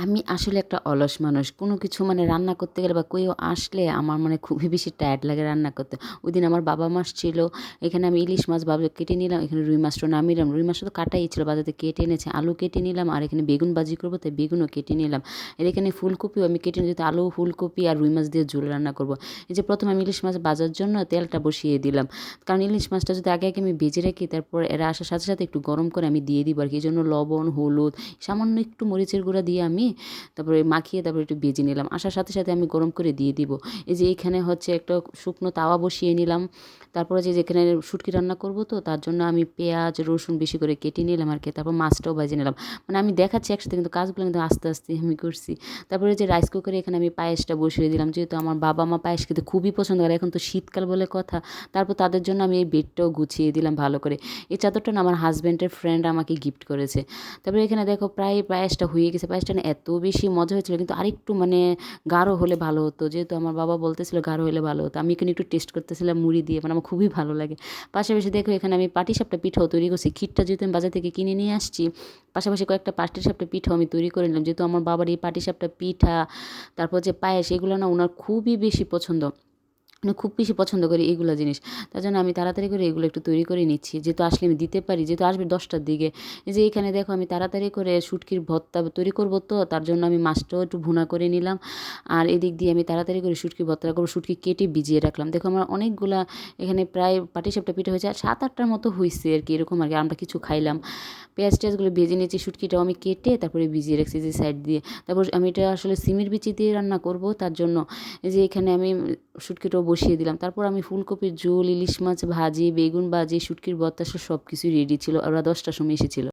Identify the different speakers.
Speaker 1: আমি আসলে একটা অলস মানুষ। কোনো কিছু মানে রান্না করতে গেলে বা কেউ আসলে আমার মানে খুবই বেশি টায়ার্ড লাগে রান্না করতে। ওইদিন আমার বাবা-মা আসছিল। এখানে আমি ইলিশ মাছ কেটে নিলাম। এখানে রুই মাছটাও নামিয়ে নিলাম। রুই মাছটা তো কাটাই ছিল বাজার থেকে কেটে এনেছে। আলু কেটে নিলাম আর এখানে বেগুন ভাজি করব তাই বেগুনও কেটে নিলাম। আর এখানে ফুলকপিও আমি কেটে যেহেতু আলু, ফুলকপি আর রুই মাছ দিয়ে ঝোল রান্না করব। এই যে ১ম আমি ইলিশ মাছ ভাজার জন্য তেলটা বসিয়ে দিলাম। কারণ ইলিশ মাছটা যদি আগে আমি ভেজে রাখি তারপর এরা আসার সাথে, সাথে একটু গরম করে আমি দিয়ে দিব আরকি। এজন্য লবণ, হলুদ, সামান্য একটু মরিচের গুঁড়া দিয়ে আমি তারপরে মাখিয়ে তারপরে একটু ভেজে নিলাম। আসার সাথে, সাথে আমি গরম করে দিয়ে দিব। এই যে এখানে হচ্ছে একটা শুকনো তাওয়া বসিয়ে নিলাম। তারপরে যে যেখানে শুটকি রান্না করব তো তার জন্য আমি পেঁয়াজ, রসুন বেশি করে কেটে নিলাম আরকি। তারপর মাছটাও ভেজে নিলাম। মানে আমি দেখাচ্ছি একসাথে কিন্তু কাজগুলো কিন্তু আস্তে, আস্তে আমি করছি। তারপরে যে রাইস কুকারে এখানে আমি পায়েসটা বসিয়ে দিলাম। যেহেতু আমার বাবা-মা পায়েস খেতে খুবই পছন্দ করে। এখন তো শীতকাল বলে কথা। তারপর তাদের জন্য আমি এই বেডটাও গুছিয়ে দিলাম ভালো করে। এই চাদরটা না আমার হাসব্যান্ডের ফ্রেন্ড আমাকে গিফট করেছে। তারপরে এখানে দেখো প্রায় পায়েসটা হয়ে গেছে। পায়েসটা না এত বেশি মজা হয়েছিল কিন্তু আরেকটু মানে গাঢ় হলে ভালো হতো। যেহেতু আমার বাবা বলতেছিল গাঢ় হলে ভালো হতো। আমি এখানে একটু টেস্ট করতেছিলাম মুড়ি দিয়ে। মানে আমার খুবই ভালো লাগে। পাশাপাশি দেখো এখানে আমি পাটিসাপটা পিঠাও তৈরি করছি। ক্ষীরটা যেহেতু আমি বাজার থেকে কিনে নিয়ে আসছি, পাশাপাশি কয়েকটা পাটিসাপটা পিঠাও আমি তৈরি করে নিলাম। যেহেতু আমার বাবার এই পাটিসাপটা পিঠা, তারপর যে পায়েস এগুলো না উনার খুবই বেশি পছন্দ। মানে খুব বেশি পছন্দ করি এইগুলা জিনিস। তার জন্য আমি তাড়াতাড়ি করে এগুলো একটু তৈরি করে নিচ্ছি। যেহেতু আসলে আমি দিতে পারি, যেহেতু আসবে ১০টার দিকে। এই যে এখানে দেখো আমি তাড়াতাড়ি করে শুটকির ভর্তা তৈরি করব তো তার জন্য আমি মাছটাও একটু ভুনা করে নিলাম। আর এদিক দিয়ে আমি তাড়াতাড়ি করে শুটকির ভর্তাটা করব। শুটকি কেটে ভিজিয়ে রাখলাম। দেখো আমার অনেকগুলা এখানে প্রায় পাটিসাপটা পিঠা হয়েছে। আর ৭-৮টার মতো হইছে আরকি এরকম আরকি। আমরা কিছু খাইলাম। পেঁয়াজ-টেয়াজগুলো ভেজে নিয়েছি। শুটকিটাও আমি কেটে তারপরে ভিজিয়ে রাখছি যে সাইড দিয়ে। তারপর আমি এটা আসলে সিমের বিচি দিয়ে রান্না করব তার জন্য এই যে এখানে আমি শুটকিটাও বসিয়ে দিলাম। তারপর আমি ফুলকপির ঝোল, ইলিশ মাছ ভাজি, বেগুন ভাজি, শুটকির ভর্তা সব কিছুই রেডি ছিল। ওরা ১০টার সময় এসেছিল।